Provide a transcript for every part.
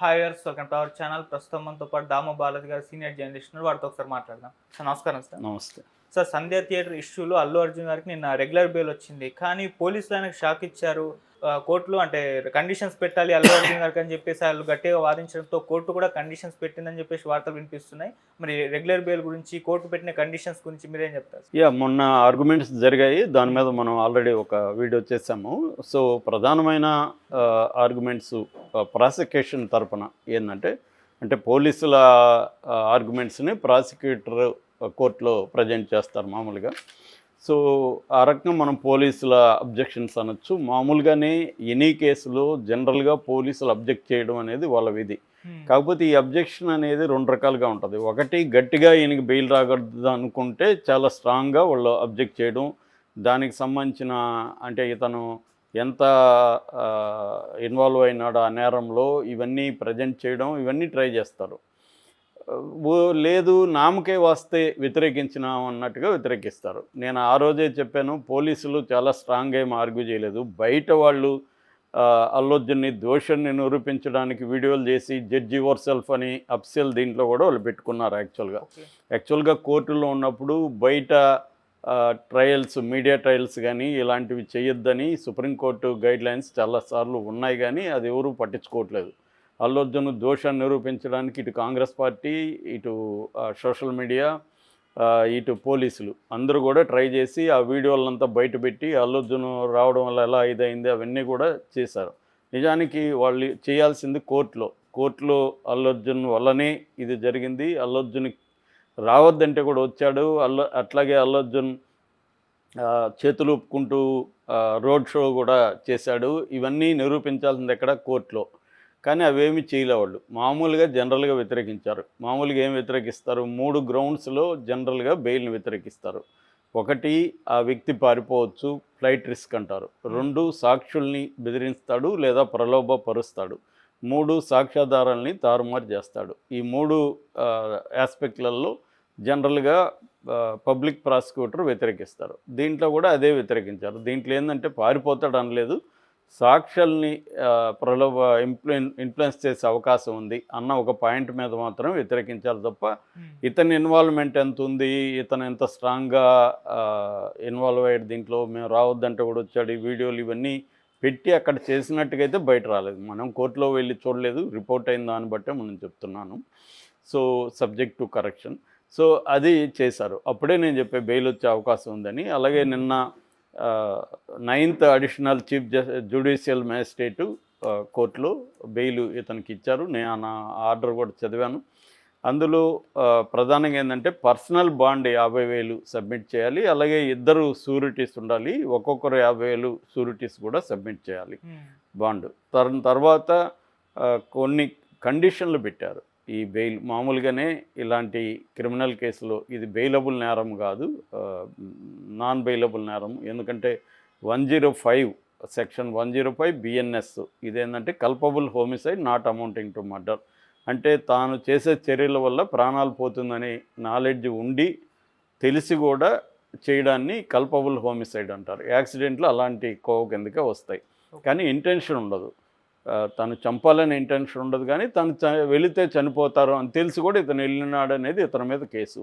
హాయర్స్ welcome to our channel. ప్రస్తుతం మనతో పాటు దామ బాలాజీ గారు సీనియర్ జర్నలిస్ట్ ఉన్నారు. వారితో ఒకసారి మాట్లాడదాం. సార్ నమస్కారం సార్. నమస్తే. సార్, సంధ్య థియేటర్ ఇష్యూలో అల్లు అర్జున్ గారికి నిన్న రెగ్యులర్ బెయిల్ వచ్చింది. కానీ పోలీసులు ఆయనకు షాక్ ఇచ్చారు. కోర్టులో అంటే కండిషన్స్ పెట్టాలి అల్లు అర్జున్ గారికి అని చెప్పేసి వాళ్ళు గట్టిగా వాదించడంతో కోర్టు కూడా కండిషన్స్ పెట్టిందని చెప్పేసి వార్తలు వినిపిస్తున్నాయి. మరి రెగ్యులర్ బెయిల్ గురించి, కోర్టు పెట్టిన కండిషన్స్ గురించి మీరేం చెప్తారు? మొన్న ఆర్గ్యుమెంట్స్ జరిగాయి. దాని మీద మనం ఆల్రెడీ ఒక వీడియో చేసాము. సో ప్రధానమైన ఆర్గ్యుమెంట్స్ ప్రాసిక్యూషన్ తరపున అంటే పోలీసుల ఆర్గ్యుమెంట్స్ని ప్రాసిక్యూటర్ కోర్టులో ప్రజెంట్ చేస్తారు మామూలుగా. సో ఆ రకంగా మనం పోలీసుల అబ్జెక్షన్స్ అనొచ్చు. మామూలుగానే ఎనీ కేసులో జనరల్గా పోలీసులు అబ్జెక్ట్ చేయడం అనేది వాళ్ళ విధి. కాకపోతే ఈ అబ్జెక్షన్ అనేది రెండు రకాలుగా ఉంటుంది. ఒకటి, గట్టిగా ఈయనకి బెయిల్ రాకూడదు అనుకుంటే చాలా స్ట్రాంగ్గా వాళ్ళు అబ్జెక్ట్ చేయడం, దానికి సంబంధించిన అంటే ఇతను ఎంత ఇన్వాల్వ్ అయినాడు ఆ నేరంలో ఇవన్నీ ప్రజెంట్ చేయడం, ఇవన్నీ ట్రై చేస్తారు. లేదు నామకే వస్తే వ్యతిరేకించినాం అన్నట్టుగా వ్యతిరేకిస్తారు. నేను ఆ రోజే చెప్పాను, పోలీసులు చాలా స్ట్రాంగ్ ఏం ఆర్గ్యూ చేయలేదు. బయట వాళ్ళు అల్లు అర్జున్ని దోషుని నిరూపించడానికి వీడియోలు చేసి జడ్జి యువర్ సెల్ఫ్ అని అఫీషియల్ దీంట్లో కూడా వాళ్ళు పెట్టుకున్నారు. యాక్చువల్గా కోర్టులో ఉన్నప్పుడు బయట ట్రయల్స్, మీడియా ట్రయల్స్ కానీ ఇలాంటివి చేయొద్దని సుప్రీంకోర్టు గైడ్లైన్స్ చాలాసార్లు ఉన్నాయి, కానీ అది ఎవరూ పట్టించుకోవట్లేదు. అల్లు అర్జున్ దోషాన్ని నిరూపించడానికి ఇటు కాంగ్రెస్ పార్టీ, ఇటు సోషల్ మీడియా, ఇటు పోలీసులు అందరూ కూడా ట్రై చేసి ఆ వీడియోలంతా బయటపెట్టి అల్లు అర్జున్ రావడం వల్ల ఎలా ఇదైంది అవన్నీ కూడా చేశారు. నిజానికి వాళ్ళు చేయాల్సింది కోర్టులో అల్లు అర్జున్ వల్లనే ఇది జరిగింది. అల్లు అర్జున్ రావద్దంటే కూడా వచ్చాడు. అట్లాగే అల్లు అర్జున్ చేతులు ఊపుకుంటూ రోడ్ షో కూడా చేశాడు. ఇవన్నీ నిరూపించాల్సింది ఎక్కడ? కోర్టులో. కానీ అవేమీ చేయలేవాళ్ళు. మామూలుగా జనరల్గా వ్యతిరేకించారు. మామూలుగా ఏం వ్యతిరేకిస్తారు? 3 గ్రౌండ్స్లో జనరల్గా బెయిల్ని వ్యతిరేకిస్తారు. ఒకటి, ఆ వ్యక్తి పారిపోవచ్చు, ఫ్లైట్ రిస్క్ అంటారు. 2, సాక్షుల్ని బెదిరిస్తాడు లేదా ప్రలోభపరుస్తాడు. 3, సాక్ష్యాధారాలని తారుమారు చేస్తాడు. ఈ 3 ఆస్పెక్ట్లలో జనరల్గా పబ్లిక్ ప్రాసిక్యూటర్ వ్యతిరేకిస్తారు. దీంట్లో కూడా అదే వ్యతిరేకించారు. దీంట్లో ఏంటంటే పారిపోతాడు అనలేదు, సాక్షుల్ని ఇన్ఫ్లుయెన్స్ చేసే అవకాశం ఉంది అన్న ఒక పాయింట్ మీద మాత్రం వ్యతిరేకించాలి తప్ప ఇతని ఇన్వాల్వ్మెంట్ ఎంత ఉంది, ఇతను ఎంత స్ట్రాంగ్గా ఇన్వాల్వ్ అయ్యాడు దీంట్లో, మేము రావద్దంటే కూడా వచ్చాడు, ఈ వీడియోలు ఇవన్నీ పెట్టి అక్కడ చేసినట్టుగా అయితే బయట రాలేదు. మనం కోర్టులో వెళ్ళి చూడలేదు, రిపోర్ట్ అయిన దాన్ని బట్టే మనం చెప్తున్నాను. So subject to correction. So అది చేశారు. అప్పుడే నేను చెప్పే బెయిల్ వచ్చే అవకాశం ఉందని. అలాగే నిన్న 9th additional chief judicial magistrate కోర్టులో బెయిల్ ఇతనికి ఇచ్చారు. నేను నా ఆర్డర్ కూడా చదివాను. అందులో ప్రధానంగా ఏంటంటే పర్సనల్ బాండ్ 50,000 సబ్మిట్ చేయాలి. అలాగే 2 షూరిటీస్ ఉండాలి. ఒక్కొక్కరు 50,000 షూరిటీస్ కూడా సబ్మిట్ చేయాలి బాండ్. తర్వాత కొన్ని కండిషన్లు పెట్టారు. ఈ బెయిల్ మామూలుగానే ఇలాంటి క్రిమినల్ కేసులో ఇది బెయిలబుల్ నేరం కాదు, నాన్ బెయిలబుల్ నేరం. ఎందుకంటే 105 సెక్షన్ 105 BNS ఇదేంటంటే culpable homicide not amounting to murder. అంటే తాను చేసే చర్యల వల్ల ప్రాణాలు పోతుందని నాలెడ్జ్ ఉండి తెలిసి కూడా చేయడాన్ని కల్పబుల్ హోమిసైడ్ అంటారు. యాక్సిడెంట్లు అలాంటి కోవ కిందకే వస్తాయి, కానీ ఇంటెన్షన్ ఉండదు. తను చంపాలని ఇంటెన్షన్ ఉండదు, కానీ తను వెళితే చనిపోతారు అని తెలిసి కూడా ఇతను వెళ్ళినాడు అనేది ఇతని మీద కేసు.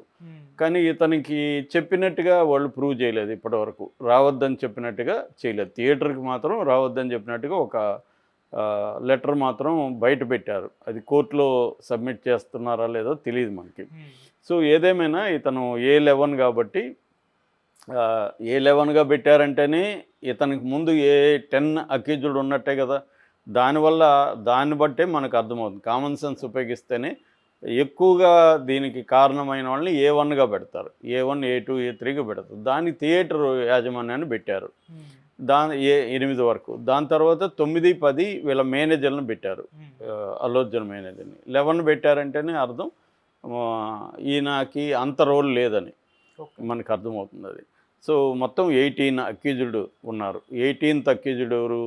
కానీ ఇతనికి చెప్పినట్టుగా వాళ్ళు ప్రూవ్ చేయలేదు ఇప్పటివరకు. రావద్దని చెప్పినట్టుగా చేయలేదు. థియేటర్కి మాత్రం రావద్దని చెప్పినట్టుగా ఒక లెటర్ మాత్రం బయట పెట్టారు. అది కోర్టులో సబ్మిట్ చేస్తున్నారా లేదో తెలియదు మనకి. సో ఏదేమైనా ఇతను A11 కాబట్టి A11గా పెట్టారంటేనే ఇతనికి ముందు A10 అక్యూజ్డ్ ఉన్నట్టే కదా. దాన్ని బట్టే మనకు అర్థమవుతుంది. కామన్ సెన్స్ ఉపయోగిస్తేనే ఎక్కువగా దీనికి కారణమైన వాళ్ళని A1గా పెడతారు, A1, A2, A3గా పెడతారు. దానికి థియేటర్ యాజమాన్యాన్ని పెట్టారు. 8 వరకు. దాని తర్వాత 9, 10 వీళ్ళ మేనేజర్లను పెట్టారు, అల్లు అర్జున్ మేనేజర్ని. 11 పెట్టారంటేనే అర్థం ఈయనకి అంత రోల్ లేదని మనకు అర్థమవుతుంది అది. సో మొత్తం 18 అక్యూజ్డ్ ఉన్నారు. 18th అక్యూజ్డ్ ఎవరు?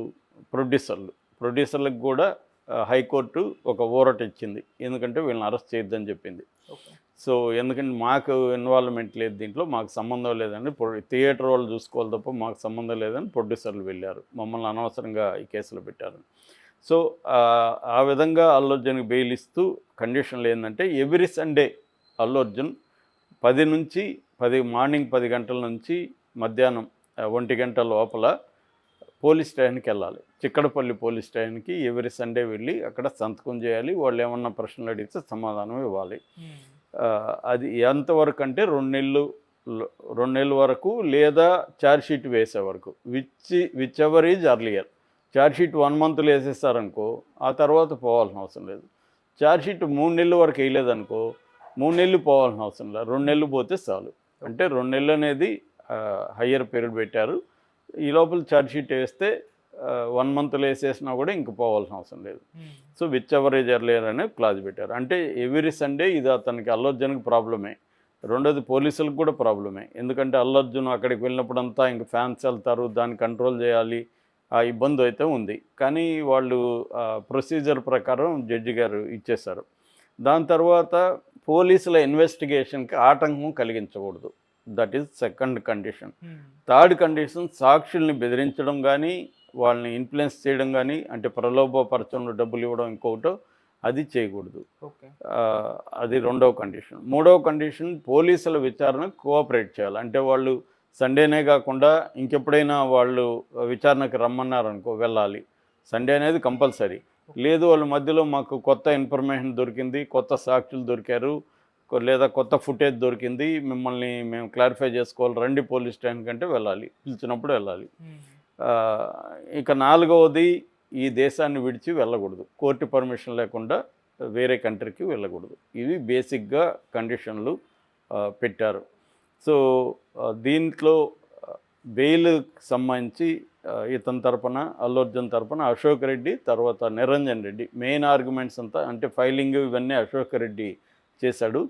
ప్రొడ్యూసర్లకు కూడా హైకోర్టు ఒక ఊరట ఇచ్చింది. ఎందుకంటే వీళ్ళని అరెస్ట్ చేయొద్దని చెప్పింది. సో ఎందుకంటే మాకు ఇన్వాల్వ్మెంట్ లేదు దీంట్లో, మాకు సంబంధం లేదని థియేటర్ వాళ్ళు చూసుకోవాలి తప్ప మాకు సంబంధం లేదని ప్రొడ్యూసర్లు వెళ్ళారు, మమ్మల్ని అనవసరంగా ఈ కేసులో పెట్టారు. సో ఆ విధంగా అల్లు అర్జున్కి బెయిల్ ఇస్తూ కండిషన్లు ఏంటంటే ఎవ్రీ సండే అల్లు అర్జున్ 10 నుంచి మార్నింగ్ 10 గంటల నుంచి మధ్యాహ్నం 1 గంట లోపల పోలీస్ స్టేషన్కి వెళ్ళాలి. చిక్కడపల్లి పోలీస్ స్టేషన్కి ఎవ్రీ సండే వెళ్ళి అక్కడ సంతకం చేయాలి. వాళ్ళు ఏమన్నా ప్రశ్నలు అడిగితే సమాధానం ఇవ్వాలి. అది ఎంతవరకు అంటే 2 నెలల వరకు లేదా ఛార్జ్ షీట్ వేసే వరకు which ever is earlier. Charge sheet 1 మంత్లో వేసేస్తారనుకో ఆ తర్వాత పోవాల్సిన అవసరం లేదు. ఛార్జ్ షీట్ 3 నెలల వరకు వేయలేదనుకో 3 నెలలు పోవాల్సిన అవసరం లేదు. 2 నెలలు పోతే చాలు. అంటే 2 నెలలు అనేది హయ్యర్ పీరియడ్ పెట్టారు. ఈ లోపల ఛార్జ్ షీట్ వేస్తే 1 మంత్లో వేసేసినా కూడా ఇంక పోవాల్సిన అవసరం లేదు. So which ever is earlier అనే క్లాజ్ పెట్టారు. అంటే ఎవ్రీ సండే ఇది అతనికి అల్లు అర్జున్కి ప్రాబ్లమే. రెండోది పోలీసులకు కూడా ప్రాబ్లమే. ఎందుకంటే అల్లు అర్జున్ అక్కడికి వెళ్ళినప్పుడంతా ఇంక ఫ్యాన్స్ వెళ్తారు, దాన్ని కంట్రోల్ చేయాలి, ఆ ఇబ్బంది అయితే ఉంది. కానీ వాళ్ళు ప్రొసీజర్ ప్రకారం జడ్జి గారు ఇచ్చేశారు. దాని తర్వాత పోలీసుల ఇన్వెస్టిగేషన్కి ఆటంకం కలిగించకూడదు. That is second condition. Third condition సాక్షుల్ని బెదిరించడం కానీ వాళ్ళని ఇన్ఫ్లుయెన్స్ చేయడం కానీ అంటే ప్రలోభపరచంలో డబ్బులు ఇవ్వడం ఇంకొకటో అది చేయకూడదు. అది రెండవ కండిషన్. మూడవ కండిషన్ పోలీసుల విచారణకు కోఆపరేట్ చేయాలి. అంటే వాళ్ళు సండేనే కాకుండా ఇంకెప్పుడైనా వాళ్ళు విచారణకు రమ్మన్నారనుకో వెళ్ళాలి. సండే అనేది కంపల్సరీ. లేదు వాళ్ళ మధ్యలో మాకు కొత్త ఇన్ఫర్మేషన్ దొరికింది, కొత్త సాక్షులు దొరికారు, లేదా కొత్త ఫుటేజ్ దొరికింది, మిమ్మల్ని మేము క్లారిఫై చేసుకోవాలి, రండి పోలీస్ స్టేషన్ కంటే వెళ్ళాలి, పిలిచినప్పుడు వెళ్ళాలి. ఇక నాలుగవది ఈ దేశాన్ని విడిచి వెళ్ళకూడదు. కోర్టు పర్మిషన్ లేకుండా వేరే కంట్రీకి వెళ్ళకూడదు. ఇవి బేసిక్గా కండిషన్లు పెట్టారు. సో దీంట్లో బెయిల్ సంబంధించి ఇతని తరపున అల్లు అర్జున్ తరపున అశోక్ రెడ్డి, తర్వాత నిరంజన్ రెడ్డి మెయిన్ ఆర్గ్యుమెంట్స్ అంతా అంటే ఫైలింగ్ ఇవన్నీ అశోక్ రెడ్డి చేశాడు.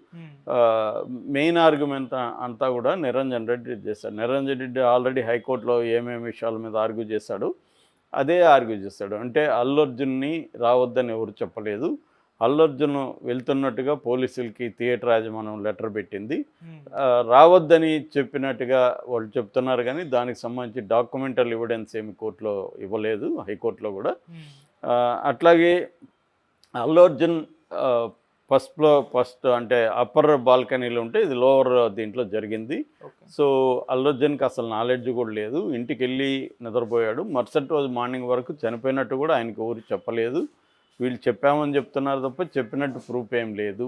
మెయిన్ ఆర్గ్యుమెంట్ అంతా కూడా నిరంజన్ రెడ్డి చేశాడు. నిరంజన్ రెడ్డి ఆల్రెడీ హైకోర్టులో ఏమేమి విషయాల మీద ఆర్గ్యూ చేశాడు అదే ఆర్గ్యూ చేశాడు. అంటే అల్లు అర్జున్ని రావద్దని ఎవరు చెప్పలేదు. అల్లు అర్జున్ వెళ్తున్నట్టుగా పోలీసులకి థియేటర్ యాజమాన్యం లెటర్ పెట్టింది. రావద్దని చెప్పినట్టుగా వాళ్ళు చెప్తున్నారు కానీ దానికి సంబంధించి డాక్యుమెంటల్ ఎవిడెన్స్ ఏమి కోర్టులో ఇవ్వలేదు, హైకోర్టులో కూడా. అట్లాగే అల్లు అర్జున్ ఫస్ట్ అంటే అప్పర్ బాల్కనీలో ఉంటే ఇది లోవర్ దీంట్లో జరిగింది. సో అల్లు అర్జున్కి అసలు నాలెడ్జ్ కూడా లేదు. ఇంటికి వెళ్ళి నిద్రపోయాడు. మరుసటి రోజు మార్నింగ్ వరకు చనిపోయినట్టు కూడా ఆయనకి ఊరు చెప్పలేదు. వీళ్ళు చెప్పామని చెప్తున్నారు తప్ప చెప్పినట్టు ప్రూఫ్ ఏం లేదు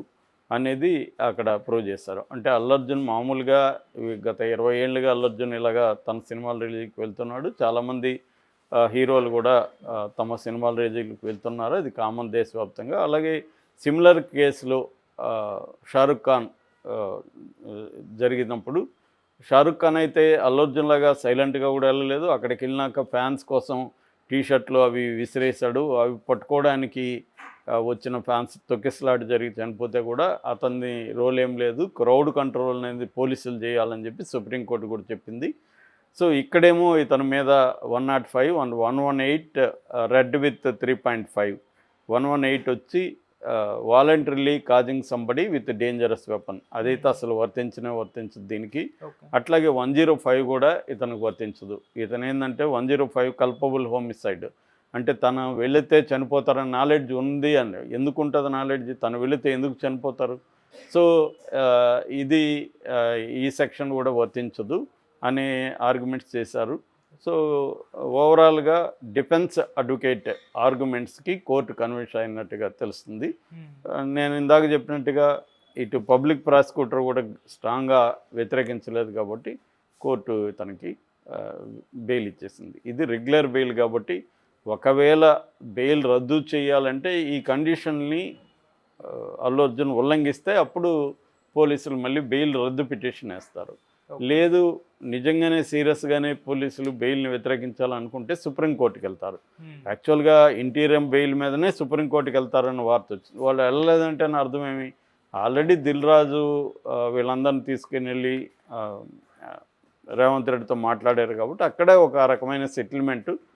అనేది అక్కడ ప్రూవ్ చేస్తారు. అంటే అల్లు అర్జున్ మామూలుగా గత 20 ఏళ్ళుగా అల్లు అర్జున్ ఇలాగా తన సినిమాల రిలీజ్కి వెళ్తున్నాడు. చాలామంది హీరోలు కూడా తమ సినిమాల రిలీజ్కి వెళ్తున్నారు. అది కామన్ దేశవ్యాప్తంగా. అలాగే సిమిలర్ కేసులో షారుఖ్ ఖాన్ జరిగినప్పుడు షారుఖ్ ఖాన్ అయితే అల్లు అర్జున్ లాగా సైలెంట్గా కూడా వెళ్ళలేదు. అక్కడికి వెళ్ళినాక ఫ్యాన్స్ కోసం టీషర్ట్లు అవి విసిరేశాడు. అవి పట్టుకోవడానికి వచ్చిన ఫ్యాన్స్ తొక్కిసలాట జరిగి చనిపోతే కూడా అతన్ని రోల్ ఏం లేదు. క్రౌడ్ కంట్రోల్ అనేది పోలీసులు చేయాలని చెప్పి సుప్రీంకోర్టు కూడా చెప్పింది. సో ఇక్కడేమో ఇతని మీద 105 అండ్ 118 రెడ్ విత్ 3.5 118 వచ్చి voluntarily causing somebody with dangerous weapon అదైతే అసలు వర్తించదు దీనికి. అట్లాగే 105 కూడా ఇతనికి వర్తించదు. ఇతను ఏంటంటే 105 కల్పబుల్ హోమిసైడ్. అంటే తను వెళితే చనిపోతారని నాలెడ్జ్ ఉంది అని. ఎందుకు ఉంటుంది నాలెడ్జ్? తను వెళితే ఎందుకు చనిపోతారు? సో ఇది ఈ సెక్షన్ కూడా వర్తించదు అనే ఆర్గ్యుమెంట్స్ చేశారు. సో ఓవరాల్గా డిఫెన్స్ అడ్వకేట్ ఆర్గ్యుమెంట్స్కి కోర్టు కన్విన్స్ అయినట్టుగా తెలుస్తుంది. నేను ఇందాక చెప్పినట్టుగా ఇటు పబ్లిక్ ప్రాసిక్యూటర్ కూడా స్ట్రాంగ్గా వ్యతిరేకించలేదు కాబట్టి కోర్టు తనకి బెయిల్ ఇచ్చేసింది. ఇది రెగ్యులర్ బెయిల్ కాబట్టి ఒకవేళ బెయిల్ రద్దు చేయాలంటే ఈ కండిషన్ని అల్లు అర్జున్ ఉల్లంఘిస్తే అప్పుడు పోలీసులు మళ్ళీ బెయిల్ రద్దు పిటిషన్ వేస్తారు. లేదు నిజంగానే సీరియస్గానే పోలీసులు బెయిల్ని వ్యతిరేకించాలనుకుంటే సుప్రీంకోర్టుకి వెళ్తారు. యాక్చువల్గా ఇంటీరియం బెయిల్ మీదనే సుప్రీంకోర్టుకి వెళ్తారన్న వార్త వచ్చింది. వాళ్ళు వెళ్ళలేదంటే అని అర్థమేమి? ఆల్రెడీ దిల్ రాజు వీళ్ళందరినీ తీసుకుని వెళ్ళి రేవంత్ రెడ్డితో మాట్లాడారు కాబట్టి అక్కడే ఒక రకమైన సెటిల్మెంటు